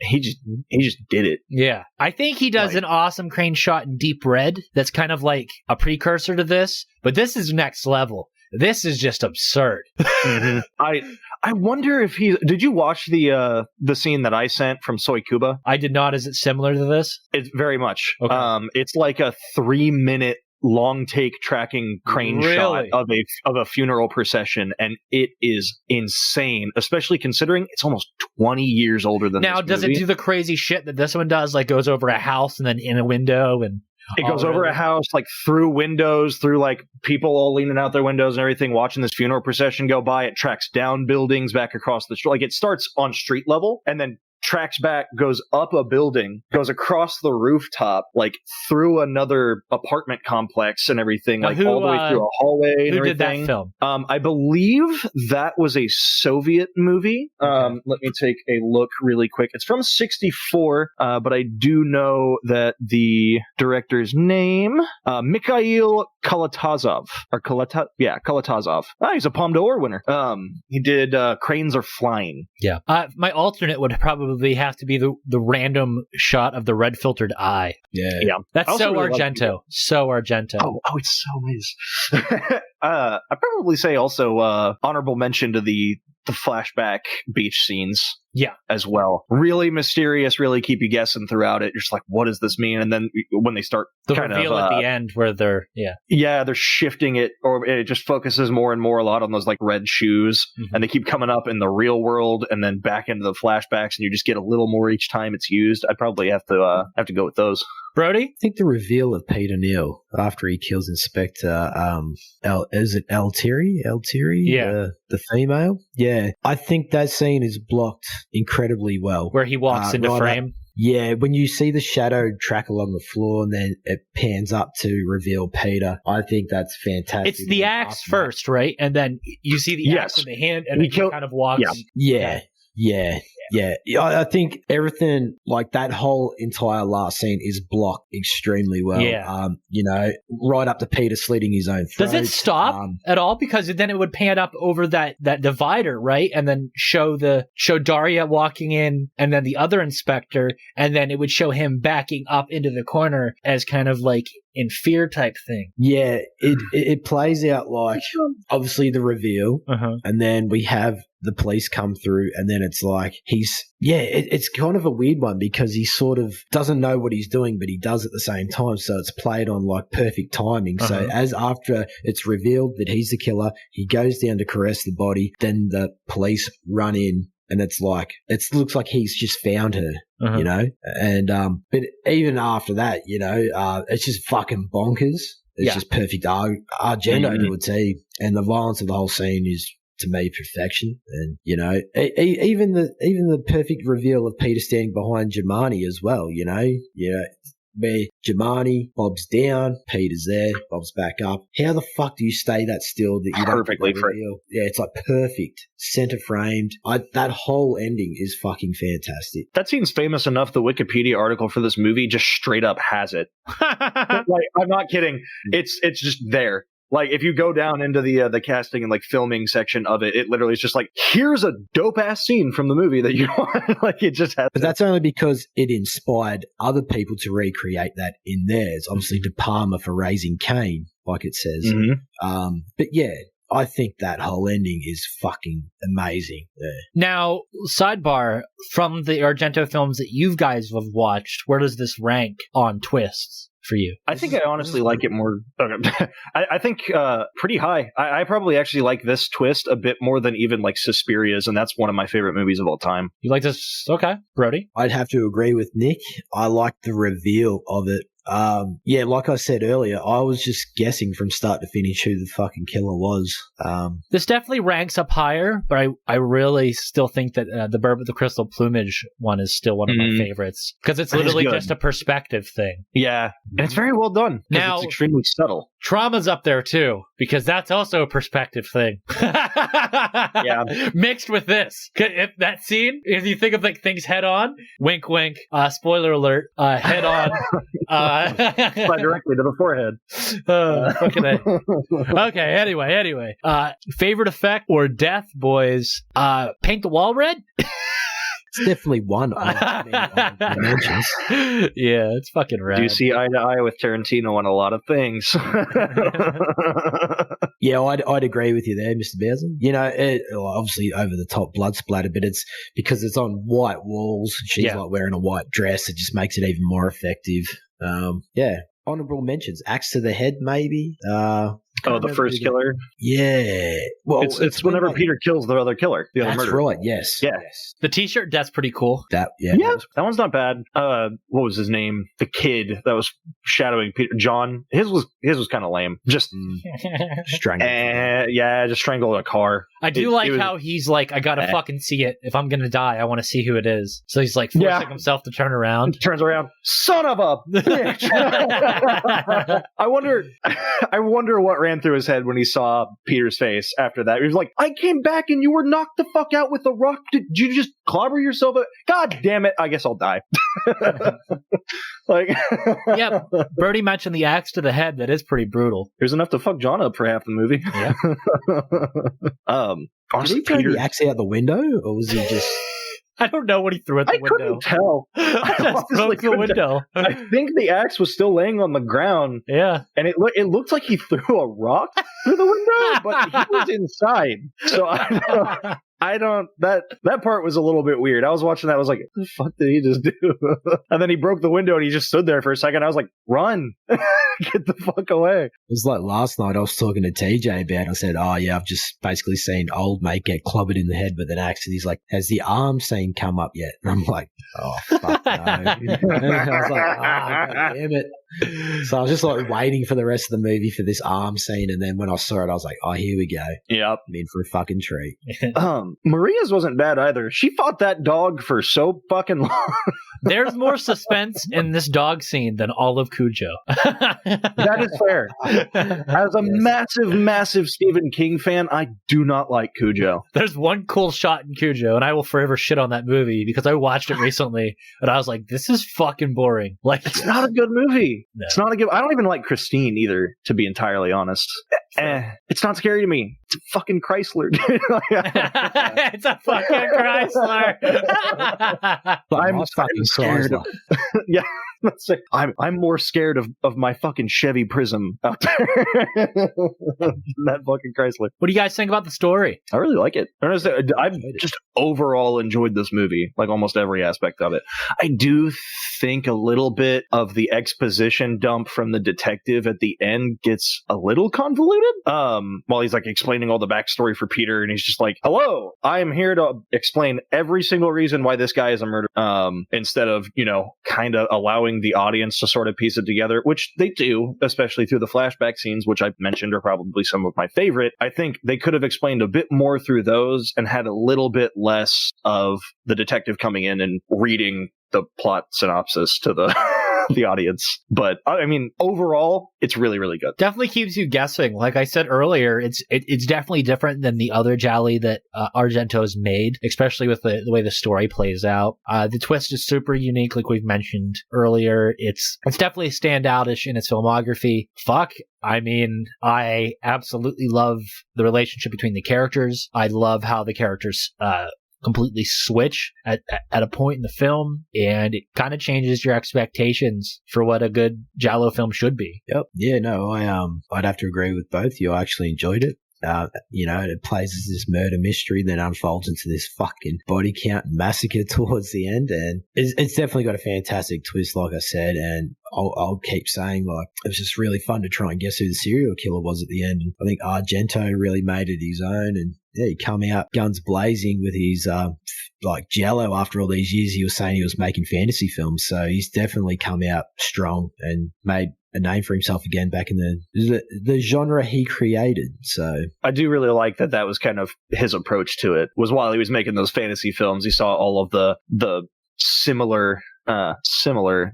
C: He just did it.
A: Yeah. I think he does an awesome crane shot in Deep Red that's kind of like a precursor to this, but this is next level. This is just absurd.
C: I I wonder if did you watch the scene that I sent from Soy Cuba?
A: I did not. Is it similar to this?
C: It's very much.
A: Okay.
C: It's like a 3-minute long take tracking crane shot of a funeral procession, and it is insane, especially considering it's almost 20 years older than
A: now.
C: This
A: does
C: movie.
A: it do the crazy shit that this one does? Like goes over a house and then in a window and
C: it goes over a house, like through windows, through like people all leaning out their windows and everything, watching this funeral procession go by. It tracks down buildings back across the street. Like it starts on street level and then tracks back, goes up a building, goes across the rooftop, like through another apartment complex and everything, like all the way through a hallway and everything.
A: Who did that film?
C: I believe that was a Soviet movie.
A: Okay.
C: Let me take a look really quick. It's from 1964, but I do know that the director's name, Mikhail Kalatazov, or Kalatazov. He's a Palme d'Or winner. He did Cranes Are Flying.
A: Yeah. My alternate would probably have to be the random shot of the red filtered eye.
B: Yeah.
A: That's so
C: really
A: Argento. So Argento.
C: Oh, it so is. I'd probably say also honorable mention to the flashback beach scenes.
A: Yeah.
C: As well. Really mysterious, really keep you guessing throughout it. You're just like, what does this mean? And then when they start
A: the reveal at the end where they're
C: they're shifting it, or it just focuses more and more a lot on those like red shoes, and they keep coming up in the real world and then back into the flashbacks, and you just get a little more each time it's used. I'd probably have to go with those.
A: Brody?
B: I think the reveal of Peter Neal after he kills Inspector, is it Altieri?
A: Yeah.
B: The female? Yeah. I think that scene is blocked incredibly well.
A: Where he walks into frame?
B: Yeah, when you see the shadow track along the floor and then it pans up to reveal Peter, I think that's fantastic.
A: It's the axe first, right? And then you see the axe in the hand and he kind of walks.
B: Yeah. I think everything, like that whole entire last scene is blocked extremely well.
A: Yeah.
B: Right up to Peter slitting his own throat.
A: Does it stop at all? Because then it would pan up over that divider, right? And then show Daria walking in and then the other inspector, and then it would show him backing up into the corner as kind of like in fear type thing.
B: Yeah, it plays out like obviously the reveal, and then we have the police come through, and then it's like it's kind of a weird one because he sort of doesn't know what he's doing, but he does at the same time. So it's played on like perfect timing. So as after it's revealed that he's the killer, he goes down to caress the body, then the police run in. And it's like, it looks like he's just found her, and, but even after that, it's just fucking bonkers. It's just perfect Argento to a T. And the violence of the whole scene is, to me, perfection. And, even the perfect reveal of Peter standing behind Giamatti as well, where Giamatti, Bob's down, Peter's there, Bob's back up. How the fuck do you stay that still that you
C: perfectly
B: don't reveal? Yeah, it's like perfect, center framed. That whole ending is fucking fantastic.
C: That scene's famous enough. The Wikipedia article for this movie just straight up has it. Like, I'm not kidding. It's just there. Like, if you go down into the casting and like filming section of it, it literally is just like, here's a dope ass scene from the movie that you want. Like, it just has.
B: But that's only because it inspired other people to recreate that in theirs. Obviously, De Palma for Raising Cain, like it says. But yeah, I think that whole ending is fucking amazing. Yeah.
A: Now, sidebar, from the Argento films that you guys have watched, where does this rank on twists for you?
C: I think I honestly like it more. I think pretty high. I probably actually like this twist a bit more than even like Suspiria's, and that's one of my favorite movies of all time.
A: You like this? Okay. Brody?
B: I'd have to agree with Nick. I like the reveal of it. Like I said earlier, I was just guessing from start to finish who the fucking killer was.
A: This definitely ranks up higher, but I really still think that the Bird with the Crystal Plumage one is still one of my favorites because it's literally just a perspective thing.
C: Yeah, and it's very well done.
A: Now,
C: it's extremely subtle.
A: Trauma's up there too because that's also a perspective thing.
C: Yeah,
A: mixed with this. If that scene, if you think of like things head on, wink, wink. Spoiler alert. Head on.
C: Fly directly to the forehead.
A: Fucking A. Okay, anyway. Favorite effect or death, boys? Paint the wall red?
B: It's definitely one of the dimensions.
A: Yeah, it's fucking rad.
C: Do you see eye to eye with Tarantino on a lot of things?
B: Yeah, I'd agree with you there, Mr. Bowser. You know, obviously over the top blood splatter, but it's because it's on white walls. She's like wearing a white dress. It just makes it even more effective. Yeah. Honorable mentions. Axe to the head, maybe.
C: The first killer?
B: Yeah. Well,
C: it's whenever Peter kills the other killer. The other
B: that's
C: murderer.
B: right, yes.
C: Yeah.
B: Yes.
A: The t-shirt, that's pretty cool.
B: That
C: one's not bad. What was his name? The kid that was shadowing Peter. John. His was kind of lame. Just
B: strangled.
C: Just strangled a car.
A: I do like how he's like, I gotta fucking see it. If I'm gonna die, I want to see who it is. So he's like forcing himself to turn around.
C: Turns around. Son of a bitch. I wonder what ran through his head when he saw Peter's face after that. He was like, I came back and you were knocked the fuck out with a rock. Did you just clobber yourself? God damn it. I guess I'll die.
A: Yeah, Birdie mentioned the axe to the head. That is pretty brutal.
C: There's enough to fuck John up for half the movie.
A: Yeah.
B: Did he throw the axe out the window, or was he just...
A: I don't know what he threw at the window.
C: I couldn't tell.
A: I just broke the window.
C: I think the axe was still laying on the ground.
A: Yeah.
C: And it looked like he threw a rock through the window, but he was inside. So I don't that part was a little bit weird. I was watching that, I was like, what the fuck did he just do? And then he broke the window and he just stood there for a second. I was like, run. Get the fuck away.
B: It was like last night I was talking to TJ about it. I said, oh yeah, I've just basically seen old mate get clobbered in the head with an axe. And he's like, has the arm scene come up yet? And I'm like, oh fuck no. And I was like, oh God damn it. So I was just like waiting for the rest of the movie for this arm scene, and then when I saw it, I was like, oh, here we go.
C: Yep.
B: I'm in for a fucking treat.
C: Maria's wasn't bad either. She fought that dog for so fucking long.
A: There's more suspense in this dog scene than all of Cujo.
C: That is fair. As a massive Stephen King fan, I do not like Cujo.
A: There's one cool shot in Cujo, and I will forever shit on that movie because I watched it recently, and I was like, this is fucking boring. Like,
C: it's not a good movie.
A: No.
C: It's not a good. I don't even like Christine either, to be entirely honest. It's not scary to me. It's a fucking Chrysler.
A: It's a fucking Chrysler.
C: I'm fucking scared. Yeah. I'm more scared of my fucking Chevy Prism out there than that fucking Chrysler.
A: What do you guys think about the story?
C: I really like it. I've just overall enjoyed this movie, like almost every aspect of it. I do think a little bit of the exposition dump from the detective at the end gets a little convoluted. While he's like explaining all the backstory for Peter, and he's just like, hello, I am here to explain every single reason why this guy is a murderer. Instead of, kind of allowing the audience to sort of piece it together, which they do, especially through the flashback scenes, which I've mentioned are probably some of my favorite. I think they could have explained a bit more through those and had a little bit less of the detective coming in and reading the plot synopsis to the the audience. But I mean, overall, it's really, really good.
A: Definitely keeps you guessing. Like I said earlier, it's definitely different than the other gialli that Argento's made, especially with the way the story plays out. The twist is super unique, like we've mentioned earlier. It's definitely standoutish in its filmography. I mean, I absolutely love the relationship between the characters. I love how the characters completely switch at a point in the film, and it kind of changes your expectations for what a good giallo film should be.
B: Yep. Yeah, no, I'd have to agree with both of you. I actually enjoyed it. It plays as this murder mystery, then unfolds into this fucking body count massacre towards the end, and it's definitely got a fantastic twist, like I said, and I'll keep saying, like, it was just really fun to try and guess who the serial killer was at the end. And I think Argento really made it his own, and yeah, he come out guns blazing with his giallo after all these years. He was saying he was making fantasy films, so he's definitely come out strong and made a name for himself again back in the genre he created. So
C: I do really like that was kind of his approach to it, was while he was making those fantasy films, he saw all of the similar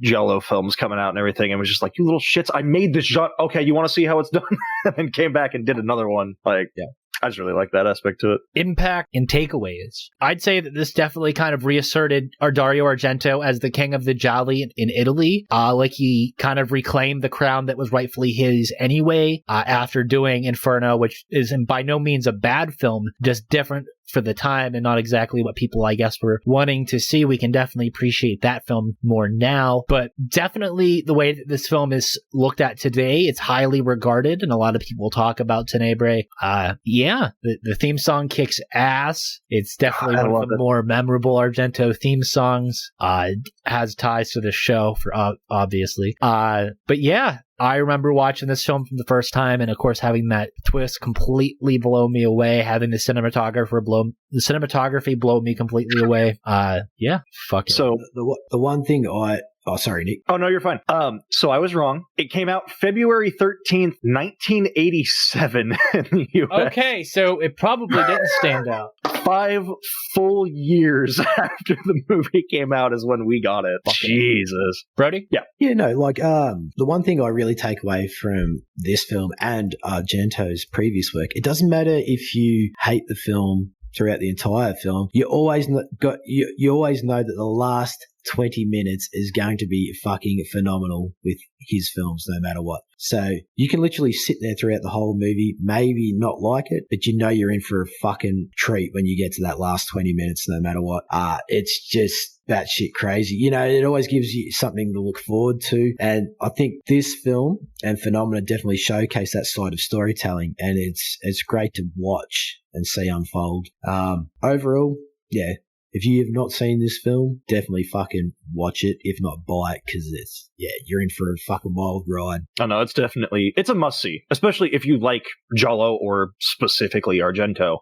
C: giallo films coming out and everything, and was just like, you little shits, I made this genre. Okay, you want to see how it's done? And then came back and did another one. Like, yeah. I just really like that aspect to it.
A: Impact and takeaways. I'd say that this definitely kind of reasserted our Dario Argento as the king of the gialli in Italy. Like he kind of reclaimed the crown that was rightfully his anyway, after doing Inferno, which is by no means a bad film, just different for the time and not exactly what people, I guess, were wanting to see. We can definitely appreciate that film more now, but definitely the way that this film is looked at today, it's highly regarded, and a lot of people talk about Tenebrae. The theme song kicks ass. It's definitely one of the more memorable Argento theme songs. Has ties to the show, for obviously. But yeah, I remember watching this film from the first time, and of course having that twist completely blow me away, having the cinematography blow me completely away. Fuck it.
B: So the one thing oh, sorry, Nick.
C: Oh, no, you're fine. So I was wrong. It came out February 13th, 1987 in the U.S.
A: Okay, so it probably didn't stand out.
C: 5 full years after the movie came out is when we got it. Jesus.
A: Brody?
C: Yeah.
B: Yeah, no, like, the one thing I really take away from this film and Argento's previous work, it doesn't matter if you hate the film throughout the entire film, you always know that the last 20 minutes is going to be fucking phenomenal with his films, no matter what. So you can literally sit there throughout the whole movie, maybe not like it, but you know you're in for a fucking treat when you get to that last 20 minutes, no matter what. It's just batshit crazy. You know, it always gives you something to look forward to. And I think this film and Phenomena definitely showcase that side of storytelling, and it's great to watch and see unfold. Overall, yeah. If you have not seen this film, definitely fucking watch it. If not, buy it, because you're in for a fucking wild ride.
C: Oh no, it's a must see, especially if you like giallo or specifically Argento.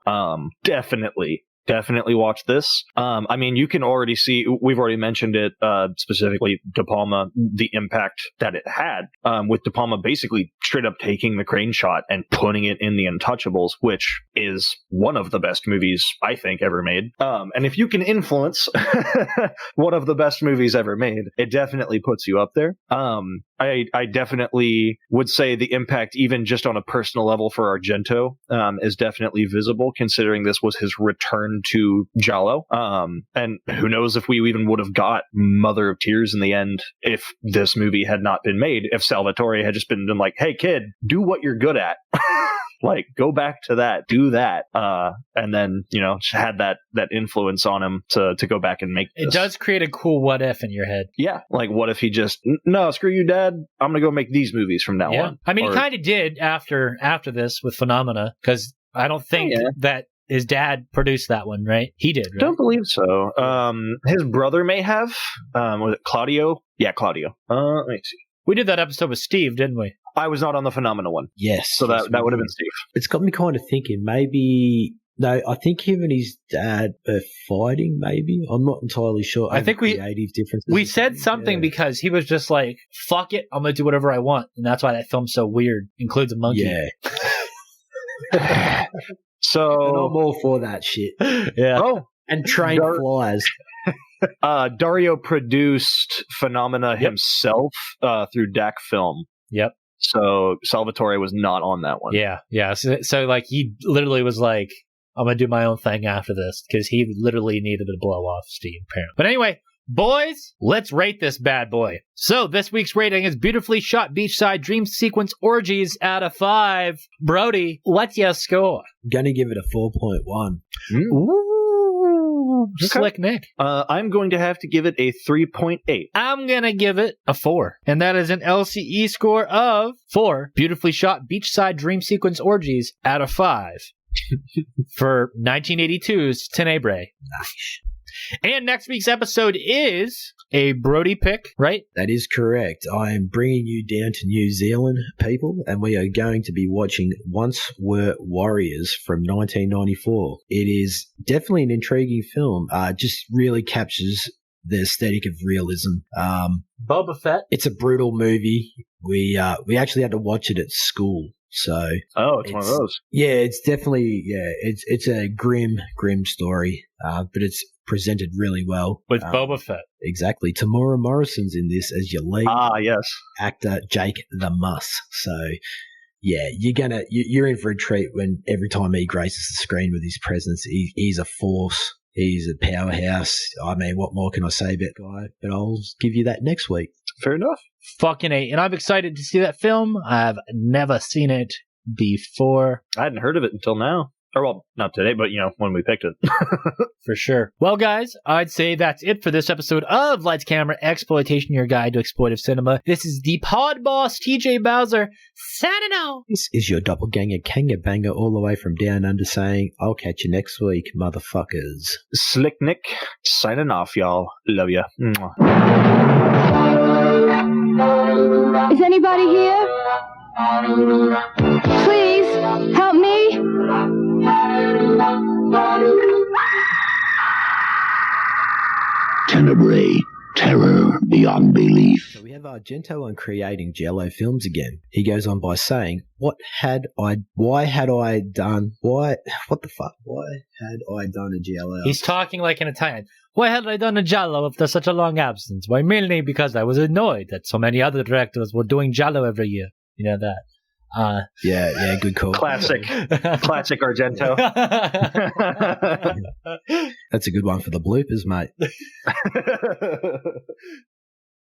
C: Definitely watch this. I mean, you can already see, we've already mentioned it, specifically De Palma, the impact that it had, with De Palma basically straight up taking the crane shot and putting it in The Untouchables, which is one of the best movies I think ever made. And if you can influence one of the best movies ever made, it definitely puts you up there. I definitely would say the impact, even just on a personal level for Argento, is definitely visible, considering this was his return to giallo. And who knows if we even would have got Mother of Tears in the end if this movie had not been made, if Salvatore had just been like, hey kid, do what you're good at. Like, go back to that, do that, and then, had that influence on him to go back and make this.
A: It does create a cool what if in your head.
C: Yeah, like, what if he just, no, screw you, Dad, I'm gonna go make these movies from now on.
A: I mean, he kind of did after this with Phenomena, because I don't think that his dad produced that one, right? He did, right?
C: Don't believe so. His brother may have. Was it Claudio? Yeah, Claudio. Let me see.
A: We did that episode with Steve, didn't we?
C: I was not on the Phenomena one.
B: Yes.
C: So that would have been Steve.
B: It's got me kind of thinking, maybe... No, I think him and his dad are fighting, maybe. I'm not entirely sure.
A: I think
B: creative differences.
A: We said something because he was just like, fuck it, I'm going to do whatever I want. And that's why that film's so weird. Includes a monkey.
B: Yeah.
C: So...
B: And I'm all for that shit.
A: Yeah.
B: Oh, and trained flies.
C: Dario produced Phenomena himself through DAC Film.
A: Yep.
C: So Salvatore was not on that one.
A: Yeah. So like, he literally was like, I'm going to do my own thing after this, because he literally needed to blow off steam, apparently. But anyway, boys, let's rate this bad boy. So this week's rating is beautifully shot beachside dream sequence orgies out of 5. Brody, what's your score?
B: I'm going to give it a 4.1.
A: Ooh, slick Nick.
C: I'm going to have to give it a 3.8.
A: I'm going to give it a 4. And that is an LCE score of 4 beautifully shot beachside dream sequence orgies out of 5 for 1982's Tenebrae.
B: Nice.
A: And next week's episode is a Brody pick, right?
B: That is correct. I am bringing you down to New Zealand, people, and we are going to be watching Once Were Warriors from 1994. It is definitely an intriguing film. Just really captures the aesthetic of realism.
A: Boba Fett.
B: It's a brutal movie. We actually had to watch it at school. So
C: it's one of those.
B: Yeah, it's definitely it's a grim story, but it's presented really well
A: with Boba Fett.
B: Exactly. Tamora Morrison's in this as your lead.
C: Yes.
B: Actor Jake the Muss. So yeah, you're in for a treat when every time he graces the screen with his presence. He's a force. He's a powerhouse. I mean, what more can I say about the guy? But I'll give you that next week.
C: Fair enough.
A: Fucking A. And I'm excited to see that film. I've never seen it before.
C: I hadn't heard of it until now. Or, well, not today, but, when we picked it.
A: For sure. Well, guys, I'd say that's it for this episode of Lights, Camera, Exploitation, your guide to exploitive cinema. This is the pod boss, TJ Bowser, signing off.
B: This is your doppelganger, Kanga Banger, all the way from down under saying, I'll catch you next week, motherfuckers.
C: Slick Nick, signing off, y'all. Love ya. Mwah.
F: Is anybody here? Please, help me.
G: Tenebrae, terror beyond belief.
B: So we have Argento on creating giallo films again. He goes on by saying, what the fuck? Why had I done a giallo?
A: He's talking like an Italian. Why had I done a giallo after such a long absence? Why, mainly because I was annoyed that so many other directors were doing giallo every year. You know that.
B: Yeah, good call.
C: Classic Argento.
B: That's a good one for the bloopers, mate.